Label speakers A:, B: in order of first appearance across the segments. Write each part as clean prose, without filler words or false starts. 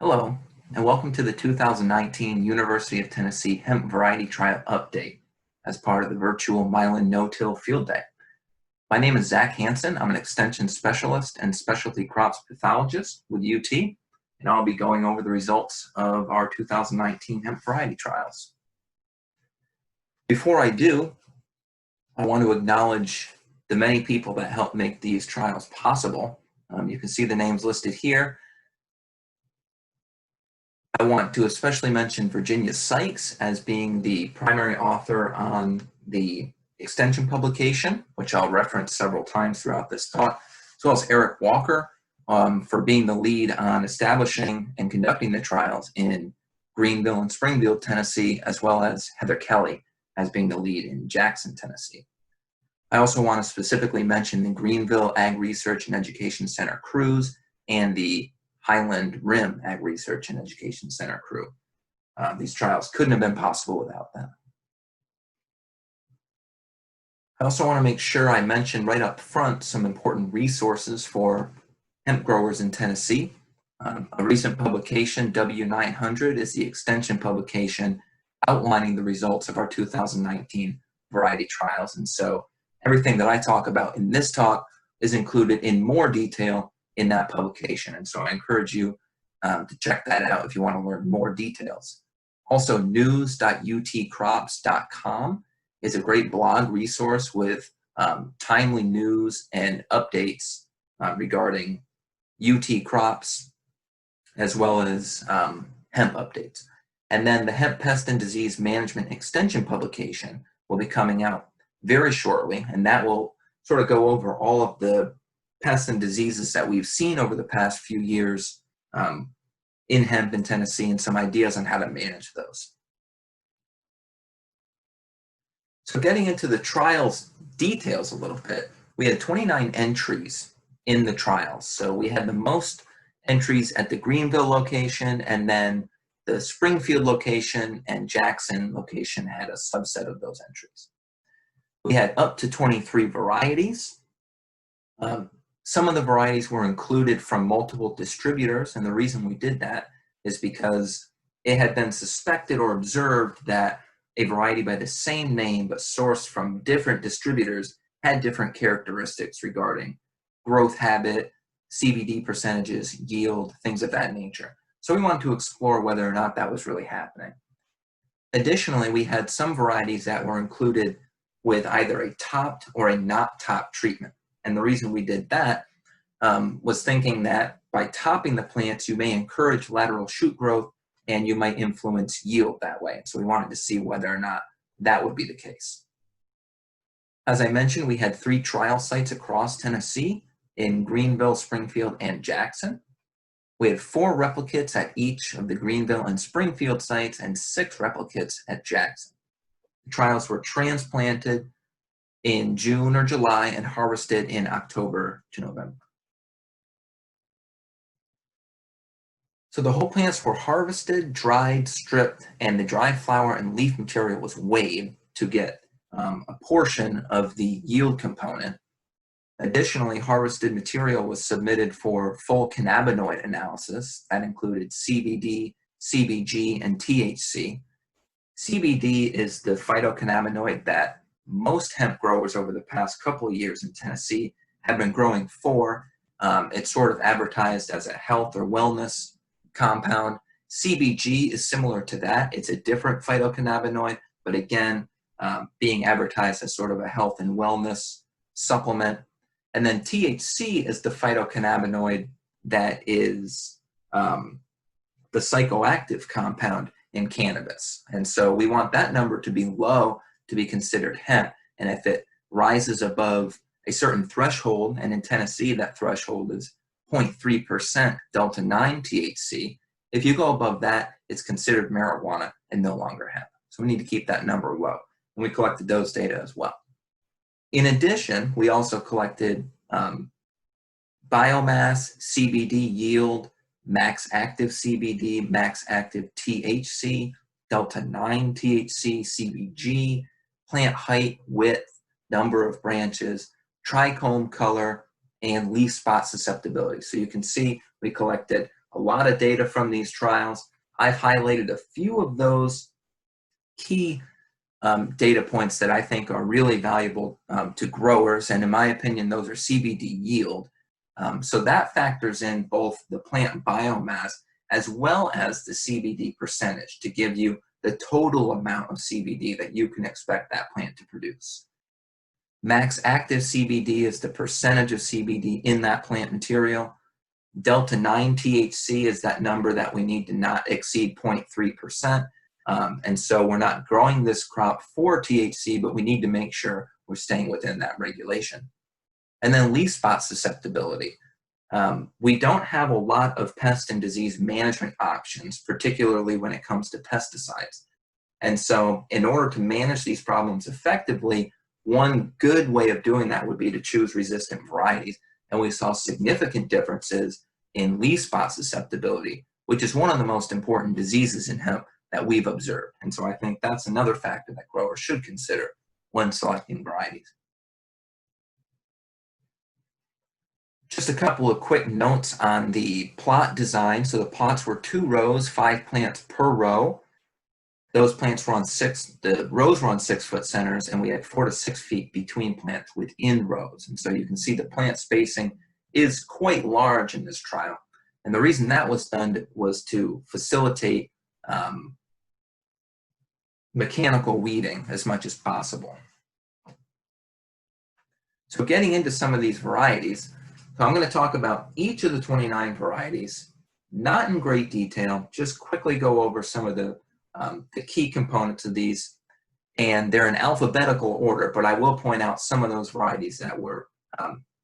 A: Hello, and welcome to the 2019 University of Tennessee Hemp Variety Trial Update as part of the virtual Mylan No-Till Field Day. My name is Zach Hansen. I'm an Extension Specialist and Specialty Crops Pathologist with UT, and I'll be going over the results of our 2019 Hemp Variety Trials. Before I do, I want to acknowledge the many people that helped make these trials possible. You can see the names listed here. I want to especially mention Virginia Sykes as being the primary author on the extension publication, which I'll reference several times throughout this talk, as well as Eric Walker for being the lead on establishing and conducting the trials in Greeneville and Springfield, Tennessee, as well as Heather Kelly as being the lead in Jackson, Tennessee. I also want to specifically mention the Greeneville Ag Research and Education Center crews and the Highland Rim Ag Research and Education Center crew. These trials couldn't have been possible without them. I also want to make sure I mention right up front some important resources for hemp growers in Tennessee. A recent publication, W900, is the extension publication outlining the results of our 2019 variety trials. And so everything that I talk about in this talk is included in more detail in that publication. And so I encourage you to check that out if you want to learn more details. Also, news.utcrops.com is a great blog resource with timely news and updates regarding UT crops, as well as hemp updates. And then the Hemp Pest and Disease Management Extension publication will be coming out very shortly, and that will sort of go over all of the pests and diseases that we've seen over the past few years in hemp in Tennessee and some ideas on how to manage those. So getting into the trials details a little bit, we had 29 entries in the trials. So we had the most entries at the Greeneville location, and then the Springfield location and Jackson location had a subset of those entries. We had up to 23 varieties. Some of the varieties were included from multiple distributors, and the reason we did that is because it had been suspected or observed that a variety by the same name but sourced from different distributors had different characteristics regarding growth habit, CBD percentages, yield, things of that nature. So we wanted to explore whether or not that was really happening. Additionally, we had some varieties that were included with either a topped or a not topped treatment. And the reason we did that was thinking that by topping the plants, you may encourage lateral shoot growth and you might influence yield that way. So we wanted to see whether or not that would be the case. As I mentioned, we had 3 trial sites across Tennessee in Greeneville, Springfield, and Jackson. We had 4 replicates at each of the Greeneville and Springfield sites and 6 replicates at Jackson. The trials were transplanted in June or July and harvested in October to November. So the whole plants were harvested, dried, stripped, and the dry flower and leaf material was weighed to get a portion of the yield component. Additionally, harvested material was submitted for full cannabinoid analysis. That included CBD, CBG, and THC. CBD is the phytocannabinoid that most hemp growers over the past couple of years in Tennessee have been growing for. It's sort of advertised as a health or wellness compound. CBG is similar to that. It's a different phytocannabinoid, but again, being advertised as sort of a health and wellness supplement. And then THC is the phytocannabinoid that is the psychoactive compound in cannabis. And so we want that number to be low to be considered hemp. And if it rises above a certain threshold, and in Tennessee that threshold is 0.3% delta 9 THC, if you go above that, it's considered marijuana and no longer hemp. So we need to keep that number low. And we collected those data as well. In addition, we also collected biomass, CBD yield, max active CBD, max active THC, delta 9 THC, CBG, plant height, width, number of branches, trichome color, and leaf spot susceptibility. So you can see we collected a lot of data from these trials. I've highlighted a few of those key data points that I think are really valuable to growers, and in my opinion, those are CBD yield. So that factors in both the plant biomass as well as the CBD percentage to give you the total amount of CBD that you can expect that plant to produce. Max active CBD is the percentage of CBD in that plant material. Delta 9 THC is that number that we need to not exceed 0.3%. And so we're not growing this crop for THC, but we need to make sure we're staying within that regulation. And then leaf spot susceptibility. We don't have a lot of pest and disease management options, particularly when it comes to pesticides. And so in order to manage these problems effectively, one good way of doing that would be to choose resistant varieties. And we saw significant differences in leaf spot susceptibility, which is one of the most important diseases in hemp that we've observed. And so I think that's another factor that growers should consider when selecting varieties. Just a couple of quick notes on the plot design. So the plots were 2 rows, 5 plants per row. Those plants were on the rows were on 6-foot centers, and we had 4 to 6 feet between plants within rows. And so you can see the plant spacing is quite large in this trial. And the reason that was done was to facilitate mechanical weeding as much as possible. So getting into some of these varieties, so I'm going to talk about each of the 29 varieties, not in great detail, just quickly go over some of the key components of these, and they're in alphabetical order, but I will point out some of those varieties that were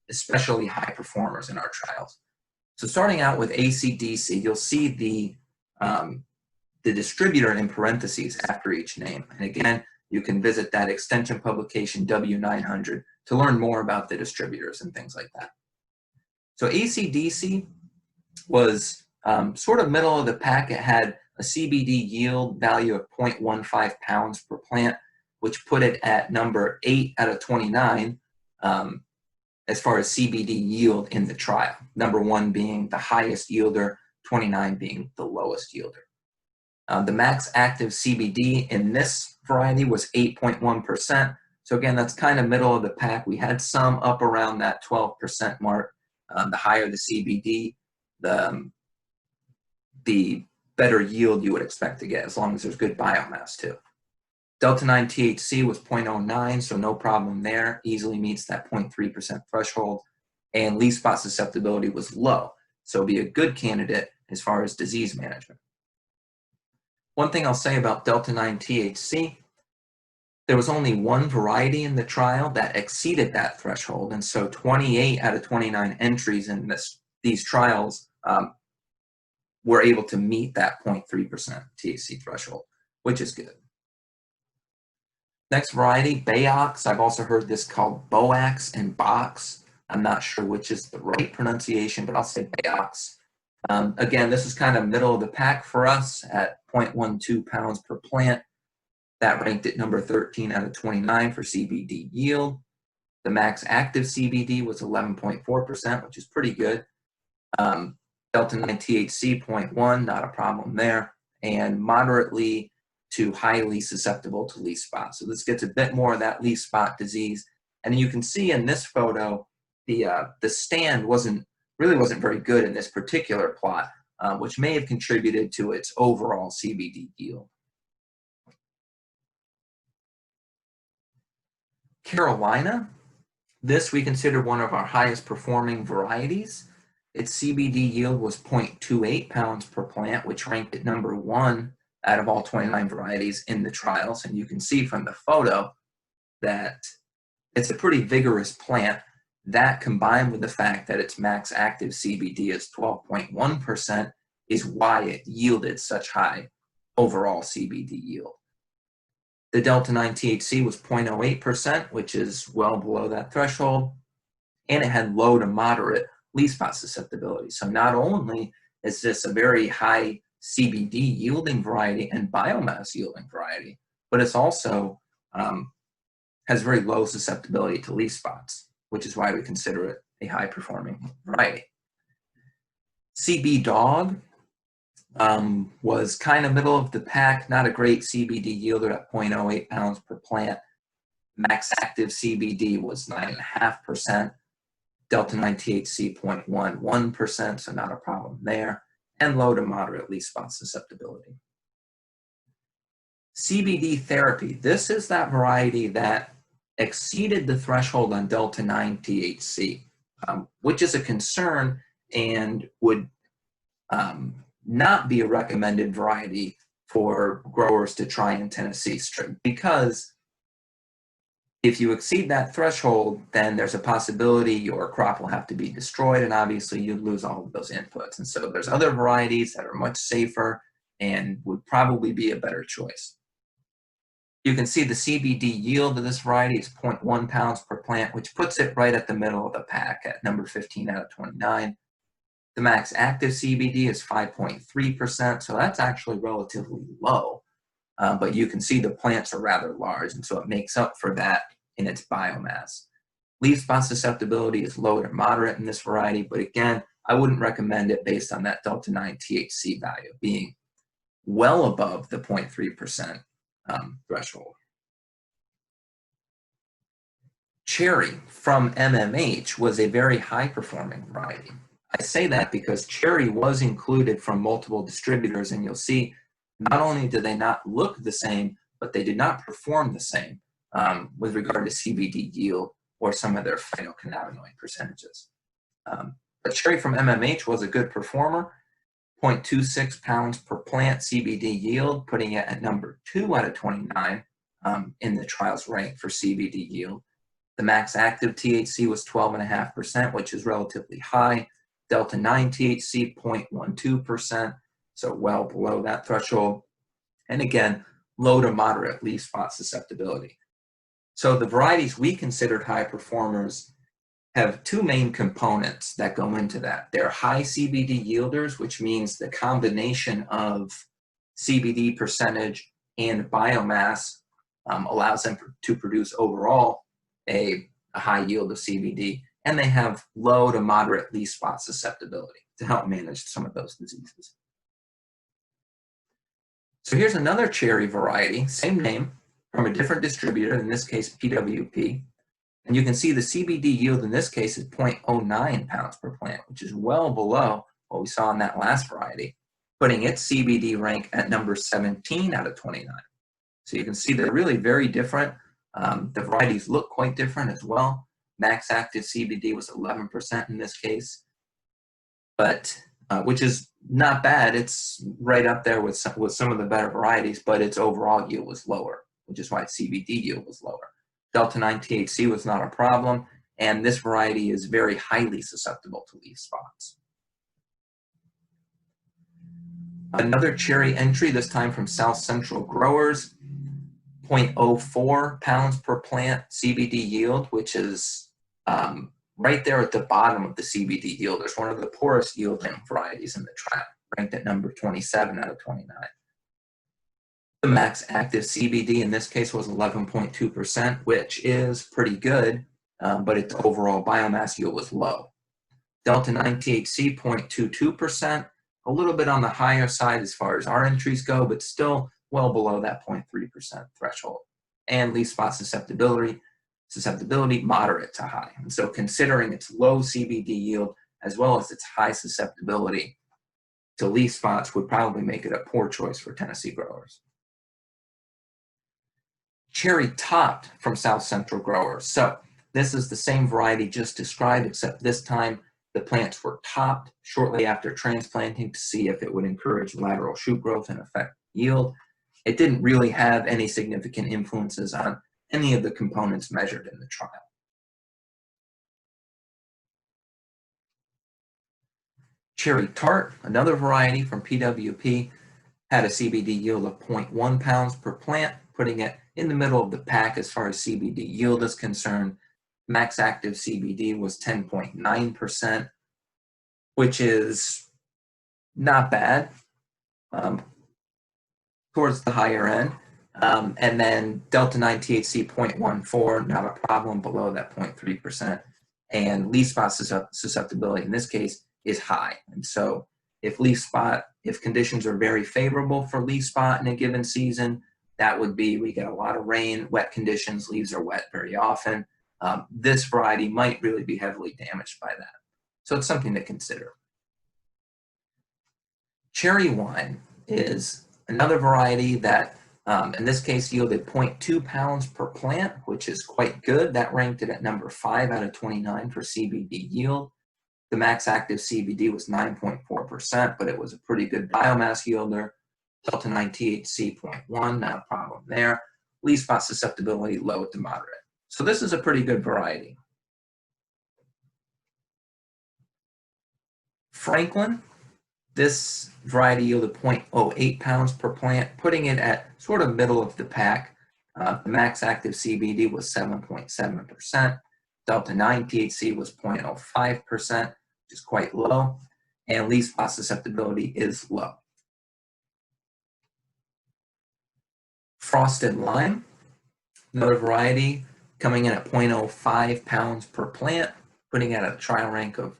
A: especially high performers in our trials. So starting out with ACDC, you'll see the distributor in parentheses after each name. And again, you can visit that extension publication W900 to learn more about the distributors and things like that. So ACDC was sort of middle of the pack. It had a CBD yield value of 0.15 pounds per plant, which put it at number 8 out of 29 as far as CBD yield in the trial. Number 1 being the highest yielder, 29 being the lowest yielder. The max active CBD in this variety was 8.1%. So again, that's kind of middle of the pack. We had some up around that 12% mark. The higher the CBD, the better yield you would expect to get, as long as there's good biomass too. Delta 9 THC was 0.09, so no problem there. Easily meets that 0.3% threshold. And leaf spot susceptibility was low, so be a good candidate as far as disease management. One thing I'll say about Delta 9 THC, there was only 1 variety in the trial that exceeded that threshold, and so 28 out of 29 entries in these trials were able to meet that 0.3% THC threshold, which is good. Next variety, Baox. I've also heard this called Baox and Baox. I'm not sure which is the right pronunciation, but I'll say Baox. Again, this is kind of middle of the pack for us at 0.12 pounds per plant. That ranked at number 13 out of 29 for CBD yield. The max active CBD was 11.4%, which is pretty good. Delta 9 THC 0.1, not a problem there. And moderately to highly susceptible to leaf spot. So this gets a bit more of that leaf spot disease. And you can see in this photo, the stand really wasn't very good in this particular plot, which may have contributed to its overall CBD yield. Carolina, this we consider one of our highest performing varieties. Its CBD yield was 0.28 pounds per plant, which ranked at number 1 out of all 29 varieties in the trials. And you can see from the photo that it's a pretty vigorous plant. That, combined with the fact that its max active CBD is 12.1%, is why it yielded such high overall CBD yield. The Delta 9 THC was 0.08%, which is well below that threshold, and it had low to moderate leaf spot susceptibility. So not only is this a very high CBD yielding variety and biomass yielding variety, but it's also has very low susceptibility to leaf spots, which is why we consider it a high performing variety. CB Dawg was kind of middle of the pack, not a great CBD yielder at 0.08 pounds per plant. Max active CBD was 9.5%, Delta 9 THC 0.11%, so not a problem there, and low to moderate leaf spot susceptibility. CBD Therapy, this is that variety that exceeded the threshold on Delta 9 THC, which is a concern and would not be a recommended variety for growers to try in Tennessee, because if you exceed that threshold, then there's a possibility your crop will have to be destroyed, and obviously you'd lose all of those inputs. And so there's other varieties that are much safer and would probably be a better choice. You can see the CBD yield of this variety is 0.1 pounds per plant, which puts it right at the middle of the pack at number 15 out of 29. The max active CBD is 5.3%, so that's actually relatively low. But you can see the plants are rather large, and so it makes up for that in its biomass. Leaf spot susceptibility is low to moderate in this variety, but again, I wouldn't recommend it based on that Delta 9 THC value being well above the 0.3% threshold. Cherry from MMH was a very high-performing variety. I say that because Cherry was included from multiple distributors, and you'll see not only do they not look the same, but they did not perform the same with regard to CBD yield or some of their phytocannabinoid percentages. But Cherry from MMH was a good performer, 0.26 pounds per plant CBD yield, putting it at number 2 out of 29 in the trials rank for CBD yield. The max active THC was 12.5%, which is relatively high. Delta 9 THC, 0.12%, so well below that threshold. And again, low to moderate leaf spot susceptibility. So the varieties we considered high performers have two main components that go into that. They're high CBD yielders, which means the combination of CBD percentage and biomass allows them to produce overall a high yield of CBD, and they have low to moderate leaf spot susceptibility to help manage some of those diseases. So here's another cherry variety, same name, from a different distributor, in this case PWP. And you can see the CBD yield in this case is 0.09 pounds per plant, which is well below what we saw in that last variety, putting its CBD rank at number 17 out of 29. So you can see they're really very different. The varieties look quite different as well. Max active CBD was 11% in this case, but which is not bad. It's right up there with some of the better varieties, but its overall yield was lower, which is why its CBD yield was lower. Delta 9 THC was not a problem, and this variety is very highly susceptible to leaf spots. Another cherry entry, this time from South Central growers, 0.04 pounds per plant CBD yield, which is right there at the bottom of the CBD yielders, one of the poorest yielding varieties in the trial, ranked at number 27 out of 29. The max active CBD in this case was 11.2%, which is pretty good, but its overall biomass yield was low. Delta 9 THC, 0.22%, a little bit on the higher side as far as our entries go, but still well below that 0.3% threshold. And leaf spot susceptibility moderate to high. And so considering its low CBD yield as well as its high susceptibility to leaf spots would probably make it a poor choice for Tennessee growers. Cherry topped from South Central growers. So this is the same variety just described, except this time the plants were topped shortly after transplanting to see if it would encourage lateral shoot growth and affect yield. It didn't really have any significant influences on any of the components measured in the trial. Cherry Tart, another variety from PWP, had a CBD yield of 0.1 pounds per plant, putting it in the middle of the pack as far as CBD yield is concerned. Max active CBD was 10.9%, which is not bad, towards the higher end. And then Delta 9 THC 0.14, not a problem, below that 0.3%. And leaf spot susceptibility in this case is high. And so if conditions are very favorable for leaf spot in a given season, that would be, we get a lot of rain, wet conditions, leaves are wet very often. This variety might really be heavily damaged by that. So it's something to consider. Cherry wine is another variety that in this case yielded 0.2 pounds per plant, which is quite good. That ranked it at number 5 out of 29 for CBD yield. The max active CBD was 9.4%, but it was a pretty good biomass yielder. Delta 9 THC 0.1, not a problem there. Leaf spot susceptibility low to moderate. So this is a pretty good variety. Franklin, this variety yielded 0.08 pounds per plant, putting it at sort of middle of the pack. The max active CBD was 7.7%. Delta 9 THC was 0.05%, which is quite low. And leaf spot susceptibility is low. Frosted Lime, another variety, coming in at 0.05 pounds per plant, putting it at a trial rank of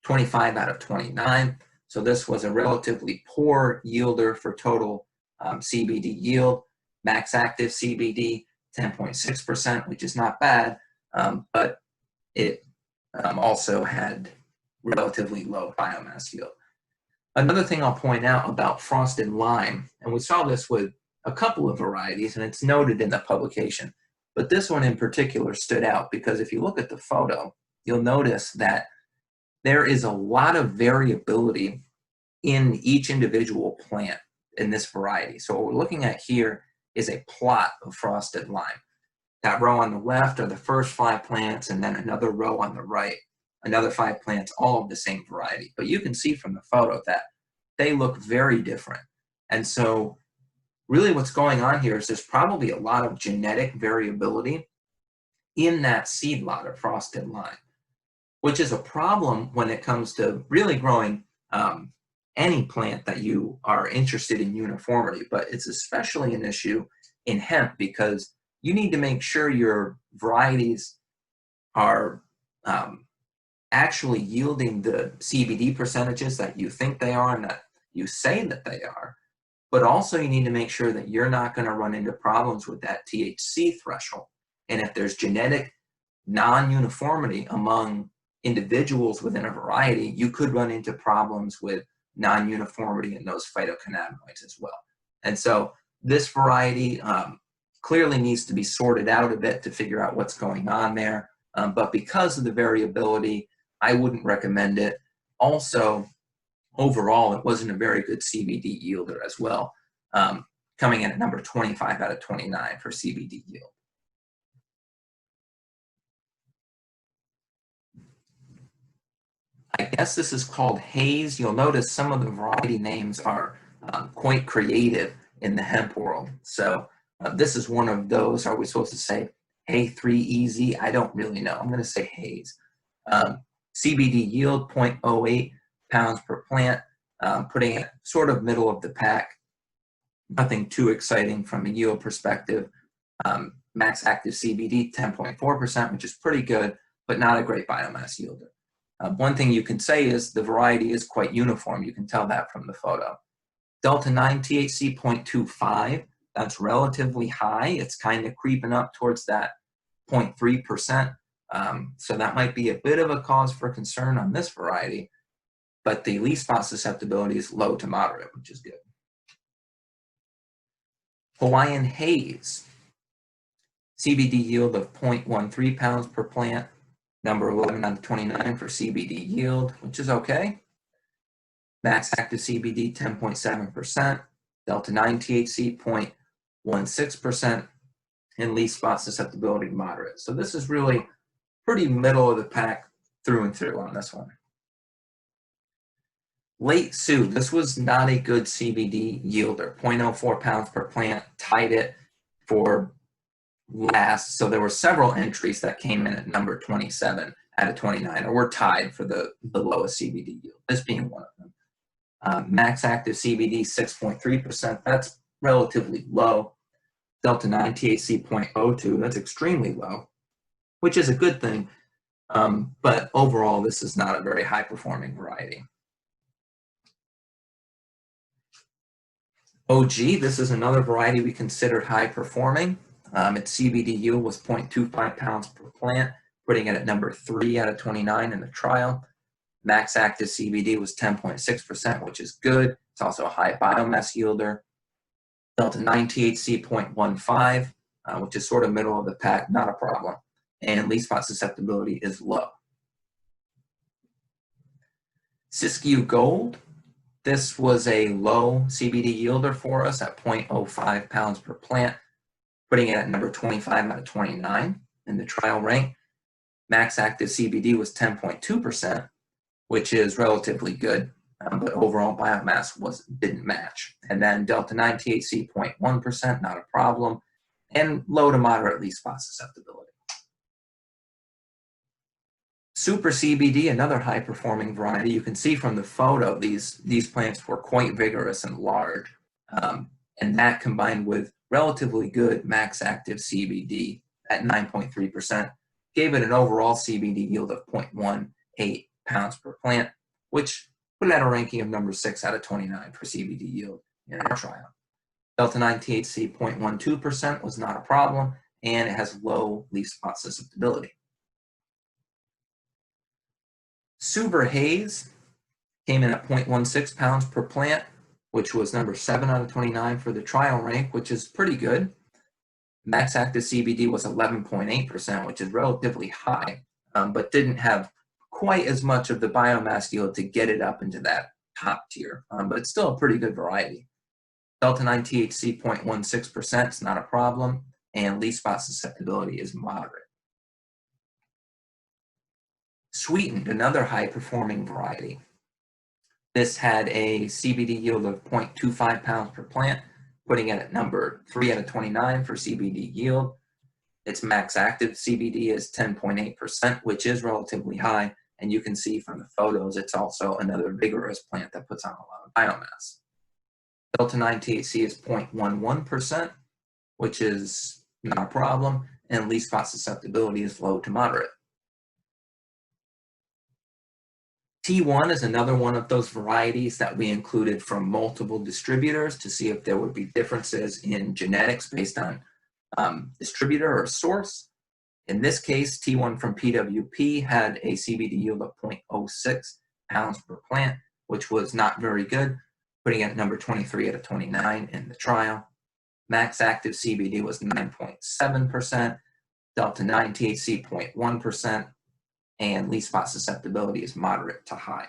A: 25 out of 29. So this was a relatively poor yielder for total CBD yield. Max active CBD, 10.6%, which is not bad, but it also had relatively low biomass yield. Another thing I'll point out about Frosted Lime, and we saw this with a couple of varieties, and it's noted in the publication, but this one in particular stood out because if you look at the photo, you'll notice that there is a lot of variability in each individual plant in this variety. So what we're looking at here is a plot of Frosted Lime. That row on the left are the first 5 plants, and then another row on the right, another 5 plants, all of the same variety. But you can see from the photo that they look very different. And so really what's going on here is there's probably a lot of genetic variability in that seed lot of Frosted Lime, which is a problem when it comes to really growing any plant that you are interested in uniformity. But it's especially an issue in hemp because you need to make sure your varieties are actually yielding the CBD percentages that you think they are and that you say that they are. But also you need to make sure that you're not going to run into problems with that THC threshold. And if there's genetic non-uniformity among individuals within a variety, you could run into problems with non-uniformity in those phytocannabinoids as well. And so this variety clearly needs to be sorted out a bit to figure out what's going on there. But because of the variability, I wouldn't recommend it. Also, overall, it wasn't a very good CBD yielder as well, coming in at number 25 out of 29 for CBD yield. I guess this is called Haze. You'll notice some of the variety names are quite creative in the hemp world. So this is one of those. Are we supposed to say A3EZ? I don't really know. I'm going to say Haze. CBD yield 0.08 pounds per plant, putting it sort of middle of the pack. Nothing too exciting from a yield perspective. Max active CBD 10.4%, which is pretty good, but not a great biomass yielder. One thing you can say is the variety is quite uniform. You can tell that from the photo. Delta 9 THC 0.25, that's relatively high. It's kind of creeping up towards that 0.3%. So that might be a bit of a cause for concern on this variety, but the leaf spot susceptibility is low to moderate, which is good. Hawaiian Haze, CBD yield of 0.13 pounds per plant, number 11 out of 29 for CBD yield, which is okay. Max active CBD 10.7%, Delta 9 THC 0.16%, and leaf spot susceptibility moderate. So this is really pretty middle of the pack through and through on this one. Late Sioux, this was not a good CBD yielder. 0.04 pounds per plant, tied it for last. So there were several entries that came in at number 27 out of 29, or were tied for the lowest CBD yield, this being one of them. Max active CBD 6.3%, that's relatively low. Delta 9 THC 0.02, that's extremely low, which is a good thing. But overall, this is not a very high performing variety. OG, this is another variety we considered high performing. Its CBD yield was 0.25 pounds per plant, putting it at number 3 out of 29 in the trial. Max active CBD was 10.6%, which is good. It's also a high biomass yielder. Delta 9 THC 0.15, which is sort of middle of the pack, not a problem. And leaf spot susceptibility is low. Siskiyou Gold, this was a low CBD yielder for us at 0.05 pounds per plant, putting it at number 25 out of 29 in the trial rank. Max active CBD was 10.2%, which is relatively good, but overall biomass didn't match. And then Delta 9 THC 0.1%, not a problem, and low to moderate leaf spot susceptibility. Super CBD, another high-performing variety. You can see from the photo, these plants were quite vigorous and large, and that combined with relatively good max active CBD at 9.3% gave it an overall CBD yield of 0.18 pounds per plant, which put it at a ranking of number 6 out of 29 for CBD yield in our trial. Delta 9 THC 0.12% was not a problem, and it has low leaf spot susceptibility. Suber Haze came in at 0.16 pounds per plant, which was number 7 out of 29 for the trial rank, which is pretty good. Max active CBD was 11.8%, which is relatively high, but didn't have quite as much of the biomass yield to get it up into that top tier, but it's still a pretty good variety. Delta 9 THC 0.16% is not a problem, and leaf spot susceptibility is moderate. Sweetened, another high-performing variety. This had a CBD yield of 0.25 pounds per plant, putting it at number 3 out of 29 for CBD yield. Its max active CBD is 10.8%, which is relatively high, and you can see from the photos it's also another vigorous plant that puts on a lot of biomass. Delta 9 THC is 0.11%, which is not a problem, and leaf spot susceptibility is low to moderate. T1 is another one of those varieties that we included from multiple distributors to see if there would be differences in genetics based on distributor or source. In this case, T1 from PWP had a CBD yield of 0.06 pounds per plant, which was not very good, putting it at number 23 out of 29 in the trial. Max active CBD was 9.7%, Delta 9 THC 0.1%, and leaf spot susceptibility is moderate to high.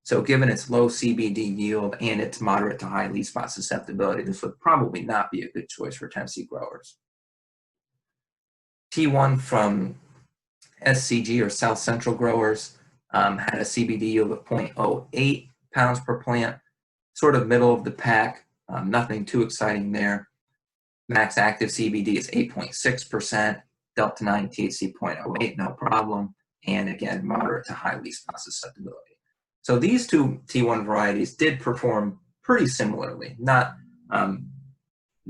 A: So given its low CBD yield and its moderate to high leaf spot susceptibility, this would probably not be a good choice for Tennessee growers. T1 from SCG or South Central growers had a CBD yield of 0.08 pounds per plant, sort of middle of the pack, nothing too exciting there. Max active CBD is 8.6%, Delta 9 THC 0.08, no problem, and again, moderate to high leaf spot susceptibility. So these two T1 varieties did perform pretty similarly. Not a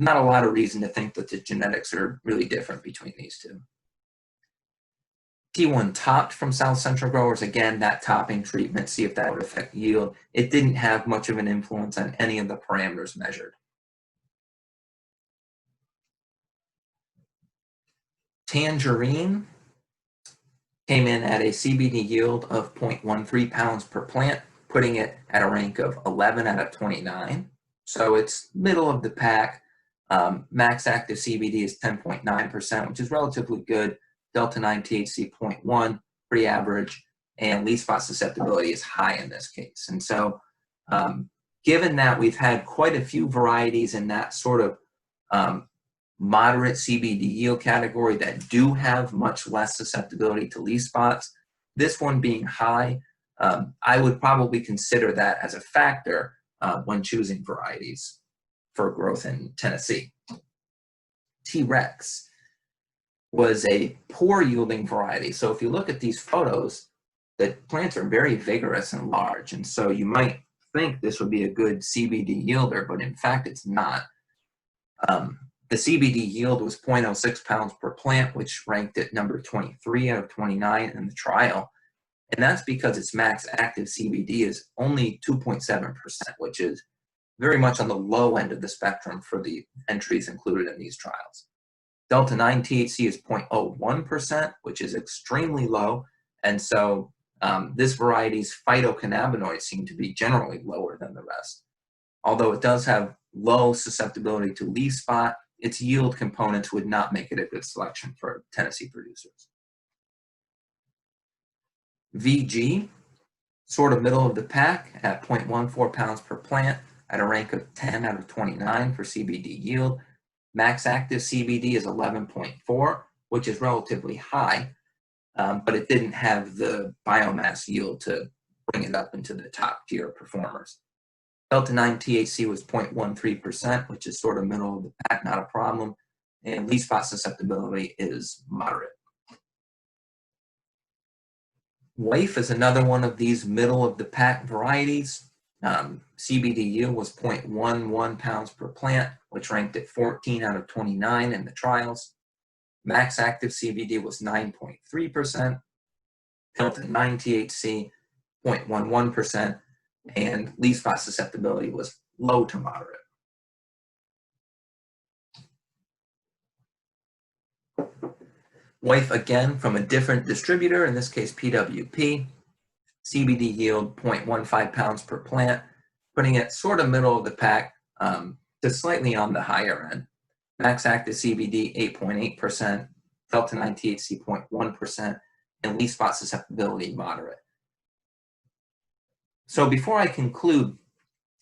A: lot of reason to think that the genetics are really different between these two. T1 topped from South Central growers, again, that topping treatment, see if that would affect yield. It didn't have much of an influence on any of the parameters measured. Tangerine came in at a CBD yield of 0.13 pounds per plant, putting it at a rank of 11 out of 29. So it's middle of the pack. Max active CBD is 10.9%, which is relatively good. Delta 9 THC 0.1, pretty average, and leaf spot susceptibility is high in this case. And so given that we've had quite a few varieties in that sort of moderate CBD yield category that do have much less susceptibility to leaf spots, this one being high, I would probably consider that as a factor when choosing varieties for growth in Tennessee. T-Rex was a poor yielding variety. So if you look at these photos, the plants are very vigorous and large. And so you might think this would be a good CBD yielder, but in fact, it's not. The CBD yield was 0.06 pounds per plant, which ranked at number 23 out of 29 in the trial. And that's because its max active CBD is only 2.7%, which is very much on the low end of the spectrum for the entries included in these trials. Delta 9 THC is 0.01%, which is extremely low, and so this variety's phytocannabinoids seem to be generally lower than the rest. Although it does have low susceptibility to leaf spot, its yield components would not make it a good selection for Tennessee producers. VG, sort of middle of the pack at 0.14 pounds per plant at a rank of 10 out of 29 for CBD yield. Max active CBD is 11.4, which is relatively high, but it didn't have the biomass yield to bring it up into the top tier performers. Delta 9 THC was 0.13%, which is sort of middle of the pack, not a problem, and leaf spot susceptibility is moderate. WAIF is another one of these middle of the pack varieties. CBD yield was 0.11 pounds per plant, which ranked at 14 out of 29 in the trials. Max active CBD was 9.3%, Delta 9 THC 0.11%, and leaf spot susceptibility was low to moderate. WAIF again from a different distributor, in this case PWP. CBD yield 0.15 pounds per plant, putting it sort of middle of the pack to slightly on the higher end. Max active CBD 8.8%, Delta 9 THC 0.1%, and leaf spot susceptibility moderate. So before I conclude,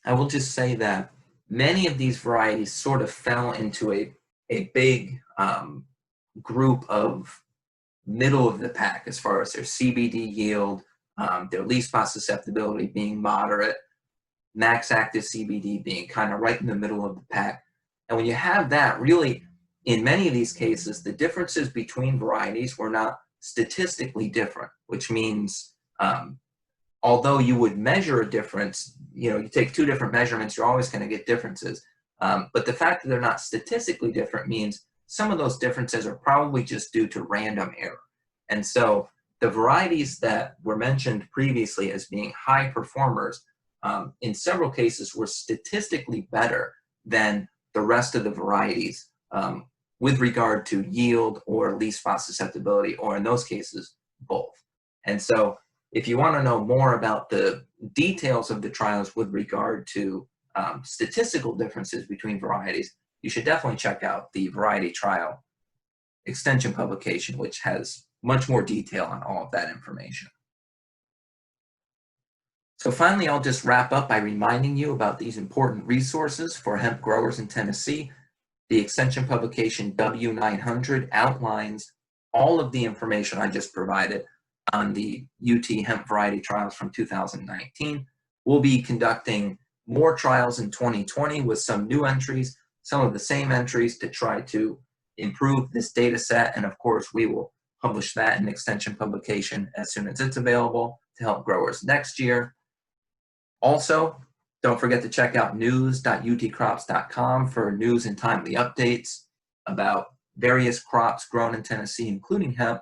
A: I will just say that many of these varieties sort of fell into a big group of middle of the pack as far as their CBD yield, their leaf spot susceptibility being moderate, max active CBD being kind of right in the middle of the pack. And when you have that, really, in many of these cases, the differences between varieties were not statistically different, which means although you would measure a difference, you take two different measurements, you're always going to get differences. But the fact that they're not statistically different means some of those differences are probably just due to random error. And so the varieties that were mentioned previously as being high performers, in several cases were statistically better than the rest of the varieties with regard to yield or leaf spot susceptibility, or in those cases, both. And so if you want to know more about the details of the trials with regard to statistical differences between varieties, you should definitely check out the variety trial extension publication, which has much more detail on all of that information. So finally, I'll just wrap up by reminding you about these important resources for hemp growers in Tennessee. The extension publication W900 outlines all of the information I just provided on the UT hemp variety trials from 2019. We'll be conducting more trials in 2020 with some new entries, some of the same entries to try to improve this data set. And of course, we will publish that in extension publication as soon as it's available to help growers next year. Also, don't forget to check out news.utcrops.com for news and timely updates about various crops grown in Tennessee, including hemp,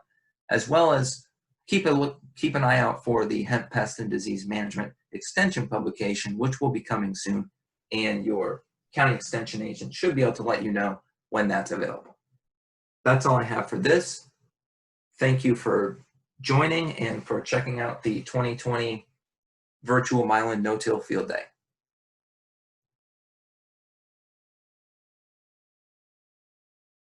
A: as well as keep an eye out for the Hemp Pest and Disease Management extension publication, which will be coming soon, and your county extension agent should be able to let you know when that's available. That's all I have for this. Thank you for joining and for checking out the 2020 Virtual Mylan No-Till Field Day.